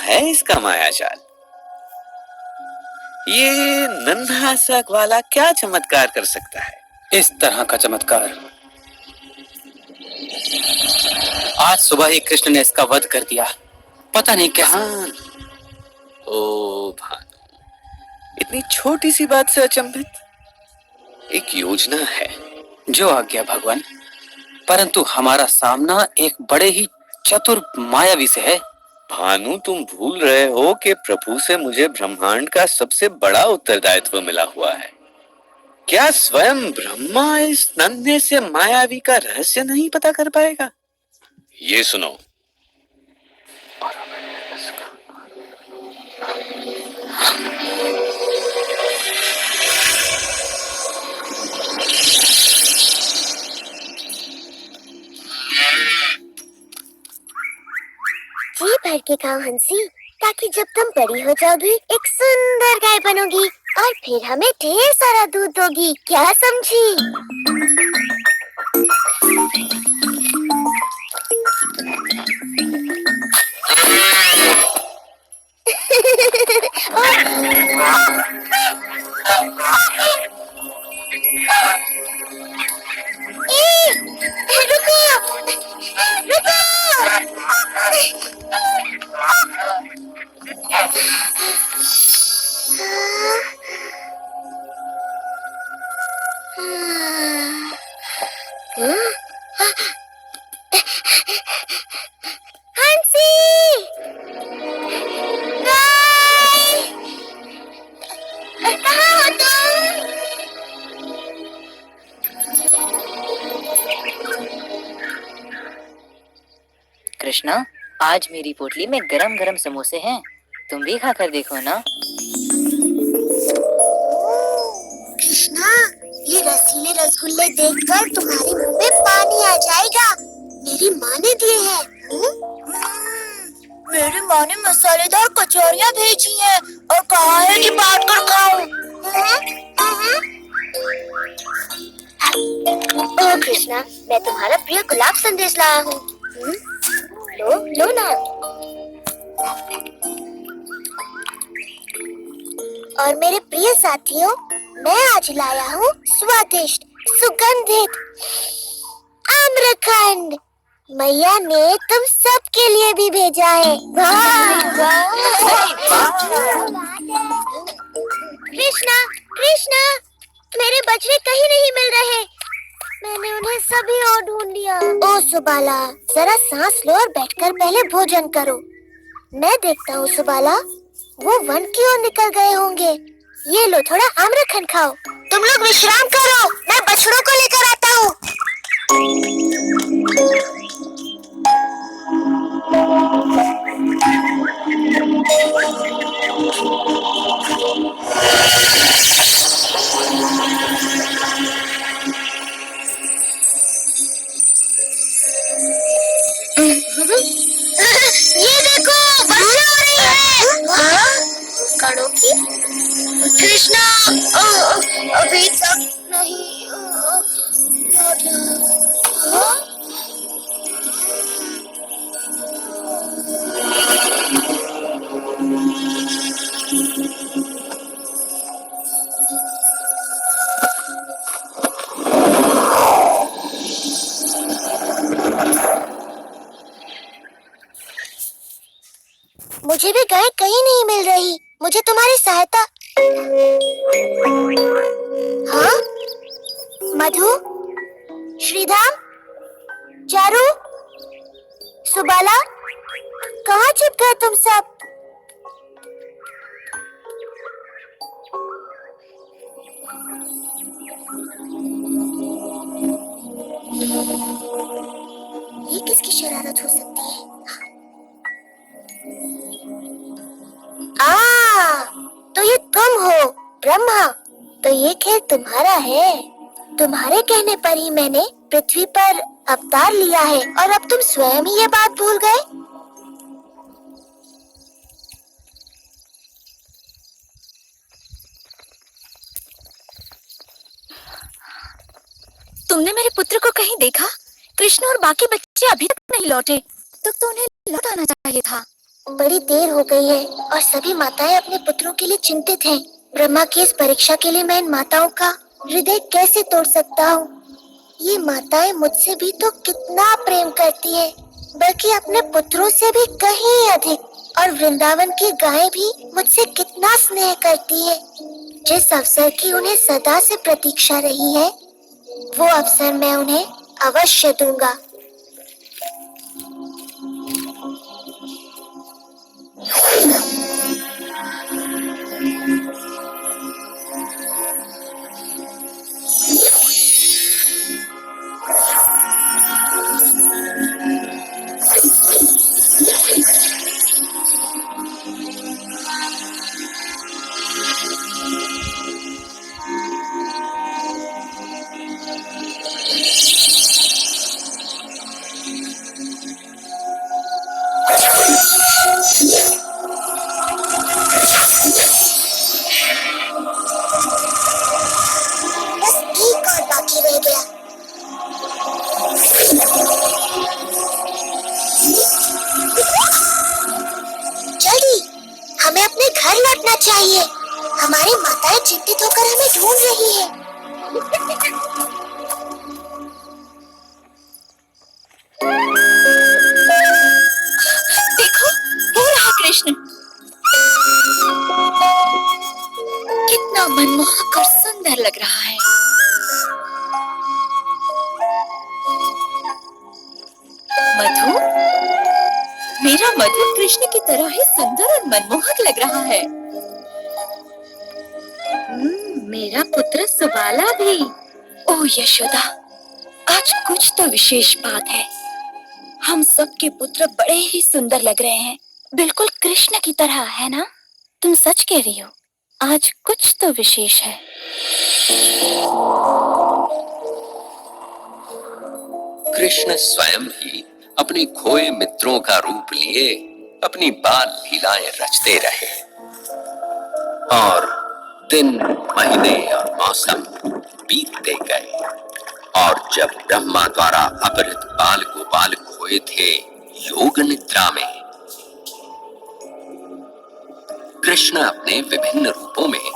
है इसका माया जाल? ये नन्हा सा ग्वाला क्या चमत्कार कर सकता है? इस तरह का चमत्कार आज सुबह ही कृष्ण ने इसका वध कर दिया। पता नहीं कैसे। ओ भानु, इतनी छोटी सी बात से अचंभित? एक योजना है। जो आज्ञा भगवान, परंतु हमारा सामना एक बड़े ही चतुर मायावी से है। भानु, तुम भूल रहे हो कि प्रभु से मुझे ब्रह्मांड का सबसे बड़ा उत्तरदायित्व मिला हुआ है। क्या स्वयं ब्रह्मा इस नन्हे से मायावी का रहस्य नहीं पता कर पाएगा? ये सुनो। जी भर के खाओ हंसी, ताकि जब तुम बड़ी हो जाओगी एक सुंदर गाय बनोगी और फिर हमें ढेर सारा दूध दोगी। क्या समझी? रुको, रुको। हंसी, कहाँ हो तुम? कृष्णा, आज मेरी पोटली में गरम गरम समोसे हैं, तुम भी खाकर देखो ना। कृष्णा, ये रसीले रसगुल्ले देखकर तुम्हारे मुंह में पानी आ जाएगा। मेरी माँ ने दिए हैं। मेरी माँ ने मसालेदार कचौरियाँ भेजी हैं और कहा है कि बांट कर खाओ। ओह कृष्णा, मैं तुम्हारा प्रिय गुलाब संदेश लाया हूँ। लो लो ना। और मेरे प्रिय साथियों, मैं आज लाया हूँ स्वादिष्ट सुगंधित आम्रखंड। मैया ने तुम सबके लिए भी भेजा है। कृष्णा, कृष्णा, मेरे बछड़े कहीं नहीं मिल रहे। मैंने उन्हें सभी ओर ढूंढ लिया। ओ सुबाला, जरा सांस लो और बैठकर पहले भोजन करो। मैं देखता हूँ सुबाला, वो वन की ओर निकल गए होंगे। ये लो, थोड़ा आम्रखंड खाओ। तुम लोग विश्राम करो, मैं बछड़ों को लेकर आता हूँ। ये देखो, वर्षा हो रही है। कणों की? कृष्णा, अभी तक नहीं लौटा। मुझे भी गाय कहीं नहीं मिल रही। मुझे तुम्हारी सहायता। हाँ? मधु, श्रीधाम, चारू, सुबाला, कहाँ छिप गए तुम सब? ये किसकी शरारत हो सकती है? तो ये तुम हो ब्रह्मा। तो ये खेल तुम्हारा है। तुम्हारे कहने पर ही मैंने पृथ्वी पर अवतार लिया है और अब तुम स्वयं ही ये बात भूल गए। तुमने मेरे पुत्र को कहीं देखा? कृष्ण और बाकी बच्चे अभी तक नहीं लौटे, तो उन्हें लौट आना चाहिए था। बड़ी देर हो गई है और सभी माताएं अपने पुत्रों के लिए चिंतित हैं। ब्रह्मा की इस परीक्षा के लिए मैं इन माताओं का हृदय कैसे तोड़ सकता हूँ? ये माताएं मुझसे भी तो कितना प्रेम करती हैं, बल्कि अपने पुत्रों से भी कहीं अधिक। और वृंदावन की गायें भी मुझसे कितना स्नेह करती है। जिस अवसर की उन्हें सदा से प्रतीक्षा रही है, वो अवसर मैं उन्हें अवश्य दूंगा। बस एक और बाकी रह गया। जल्दी, हमें अपने घर लौटना चाहिए। हमारी माताएं चिंतित होकर हमें ढूंढ रही है। देखो, वो रहा कृष्ण। कितना मनमोहक और सुंदर लग रहा है। मधु, मेरा मधु कृष्ण की तरह ही सुंदर और मनमोहक लग रहा है। मेरा पुत्र सुबाला भी। ओह यशोदा, आज कुछ तो विशेष बात है। हम सबके पुत्र बड़े ही सुंदर लग रहे हैं, बिल्कुल कृष्ण की तरह, है ना? तुम सच कह रही हो, आज कुछ तो विशेष है। कृष्ण स्वयं ही अपने खोए मित्रों का रूप लिए अपनी बाल लीलाएं रचते रहे और दिन, महीने और मौसम बीतते गए। और जब ब्रह्मा द्वारा अपहृत बाल गोपाल खोए थे योग निद्रा में, कृष्ण अपने विभिन्न रूपों में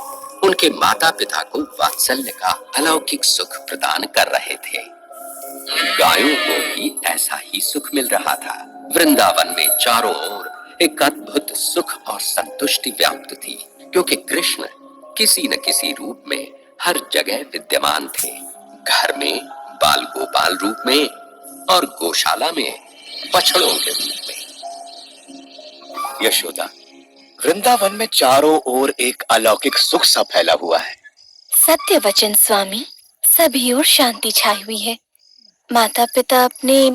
उनके माता पिता को वात्सल्य का अलौकिक सुख प्रदान कर रहे थे। गायों को भी ऐसा ही सुख मिल रहा था। वृंदावन में चारों ओर एक अद्भुत सुख और संतुष्टि व्याप्त थी, क्योंकि कृष्ण किसी न किसी रूप में हर जगह विद्यमान थे। घर में बाल गोपाल रूप में और गौशाला में बछड़ों के रूप में। यशोदा, वृंदावन में चारों ओर एक अलौकिक सुख सा फैला हुआ है। सत्य वचन स्वामी, सभी ओर शांति छाई हुई है। माता पिता अपने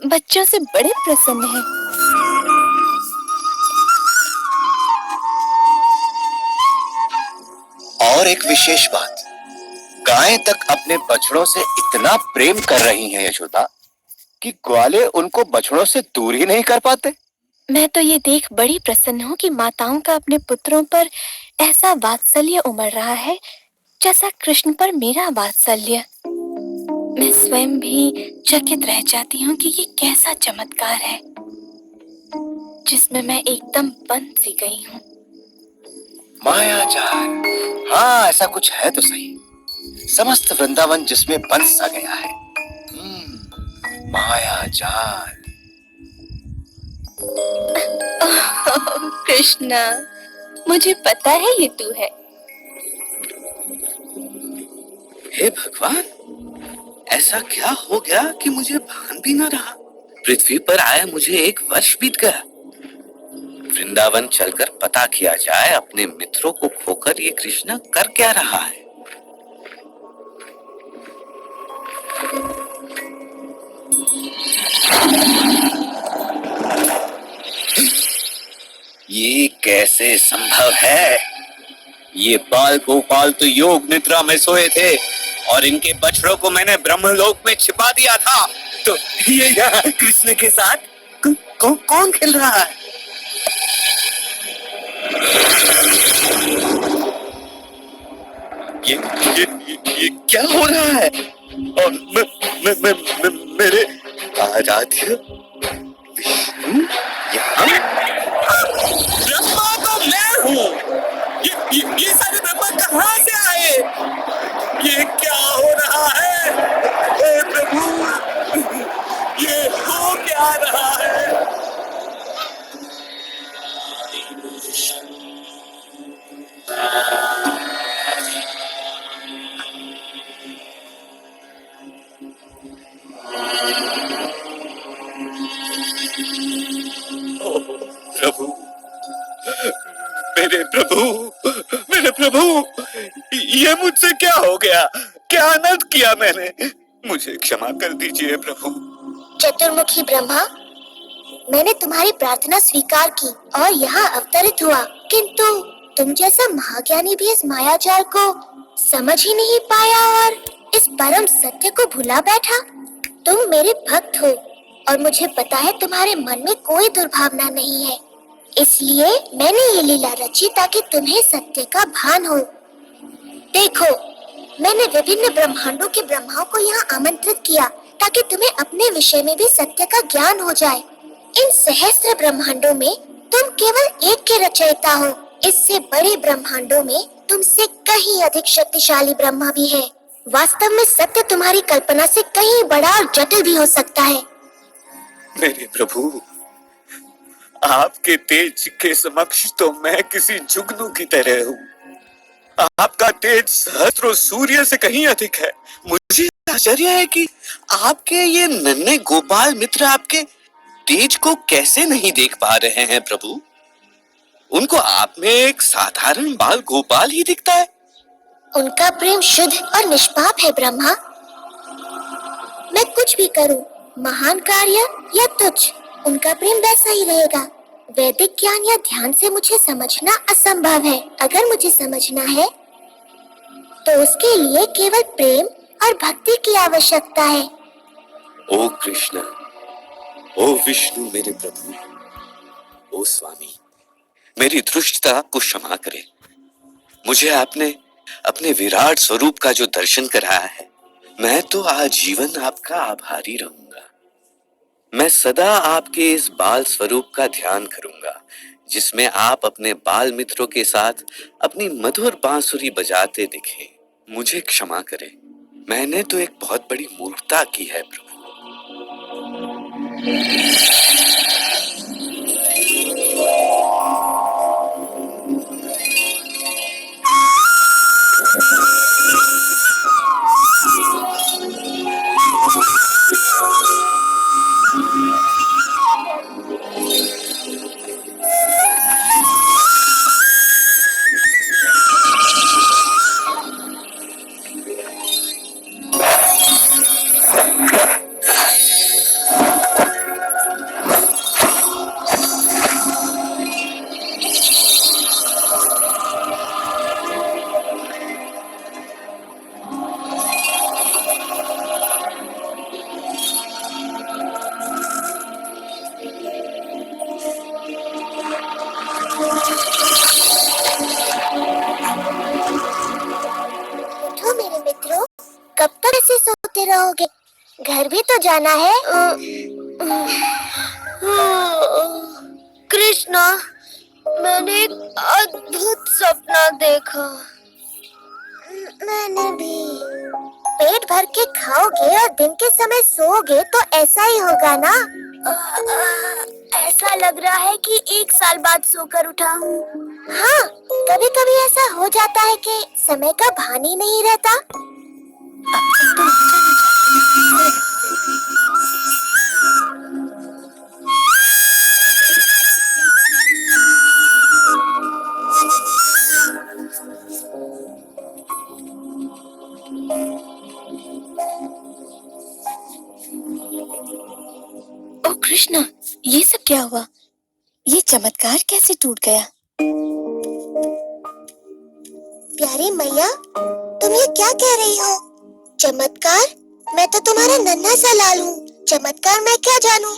बच्चों से बड़े प्रसन्न हैं। और एक विशेष बात, गायें तक अपने बछड़ों से इतना प्रेम कर रही हैं यशोदा कि ग्वाले उनको बछड़ों से दूर ही नहीं कर पाते। मैं तो ये देख बड़ी प्रसन्न हूँ कि माताओं का अपने पुत्रों पर ऐसा वात्सल्य उमड़ रहा है जैसा कृष्ण पर मेरा वात्सल्य। मैं स्वयं भी चकित रह जाती हूँ कि ये कैसा चमत्कार है जिसमें मैं एकदम बंध सी गई हूँ। मायाजाल, हाँ ऐसा कुछ है तो सही। समस्त वृंदावन जिसमें बंध सा गया है। मायाजाल। कृष्णा, मुझे पता है ये तू है। हे भगवान, ऐसा क्या हो गया कि मुझे भान भी न रहा। पृथ्वी पर आए मुझे 1 वर्ष बीत गया। वृंदावन चलकर पता किया जाए अपने मित्रों को खोकर ये कृष्ण कर क्या रहा है। ये कैसे संभव है? ये बाल गोपाल तो योग निद्रा में सोए थे और इनके बछड़ों को मैंने ब्रह्मलोक में छिपा दिया था। तो ये यहाँ कृष्ण के साथ कौन खेल रहा है? ये क्या हो रहा है? और मेरे आराध्य विष्णु यहाँ? प्रभु, मेरे प्रभु, मेरे प्रभु, ये मुझसे क्या हो गया? क्या अनर्थ किया मैंने? मुझे क्षमा कर दीजिए प्रभु। चतुर्मुखी ब्रह्मा, मैंने तुम्हारी प्रार्थना स्वीकार की और यहाँ अवतरित हुआ, किंतु तुम जैसा महाज्ञानी भी इस मायाजाल को समझ ही नहीं पाया और इस परम सत्य को भुला बैठा। तुम मेरे भक्त हो और मुझे पता है तुम्हारे मन में कोई दुर्भावना नहीं है, इसलिए मैंने ये लीला रची ताकि तुम्हें सत्य का भान हो। देखो, मैंने विभिन्न ब्रह्मांडों के ब्रह्माओं को यहाँ आमंत्रित किया ताकि तुम्हें अपने विषय में भी सत्य का ज्ञान हो जाए। इन सहस्त्र ब्रह्मांडों में तुम केवल एक के रचयिता हो। इससे बड़े ब्रह्मांडों में तुमसे कहीं अधिक शक्तिशाली ब्रह्मा भी है। वास्तव में सत्य तुम्हारी कल्पना से कहीं बड़ा और जटिल भी हो सकता है। मेरे प्रभु, आपके तेज के समक्ष तो मैं किसी जुगनू की तरह हूँ। आपका तेज सहस्त्रों सूर्य से कहीं अधिक है। मुझे आश्चर्य है कि आपके ये नन्हे गोपाल मित्र आपके तेज को कैसे नहीं देख पा रहे हैं प्रभु। उनको आप में एक साधारण बाल गोपाल ही दिखता है। उनका प्रेम शुद्ध और निष्पाप है ब्रह्मा। मैं कुछ भी करूं, महान कार्य या तुच्छ, उनका प्रेम वैसा ही रहेगा। वैदिक ज्ञान या ध्यान से मुझे समझना असंभव है। अगर मुझे समझना है तो उसके लिए केवल प्रेम और भक्ति की आवश्यकता है। ओ कृष्ण, ओ विष्णु मेरे प्रभु, ओ स्वामी, मेरी दुष्टता को क्षमा करें। मुझे आपने अपने विराट स्वरूप का जो दर्शन कराया है, मैं तो आजीवन आपका आभारी रहूंगा। मैं सदा आपके इस बाल स्वरूप का ध्यान करूंगा, जिसमें आप अपने बाल मित्रों के साथ अपनी मधुर बांसुरी बजाते दिखे। मुझे क्षमा करें, मैंने तो एक बहुत बड़ी मूर्खता की है प्रभु। उठो मेरे मित्रों, कब तक ऐसे सोते रहोगे? घर भी तो जाना है। कृष्णा, मैंने एक अद्भुत सपना देखा। मैंने भी। पेट भर के खाओगे और दिन के समय सोओगे तो ऐसा ही होगा ना? ऐसा लग रहा है कि 1 साल बाद सोकर उठा हूँ। हाँ, कभी कभी ऐसा हो जाता है कि समय का भान ही नहीं रहता। ओ कृष्णा, ये सब क्या हुआ? ये चमत्कार कैसे टूट गया? प्यारी मैया, तुम ये क्या कह रही हो? चमत्कार? मैं तो तुम्हारा नन्हा सा लाल हूँ। चमत्कार मैं क्या जानूं?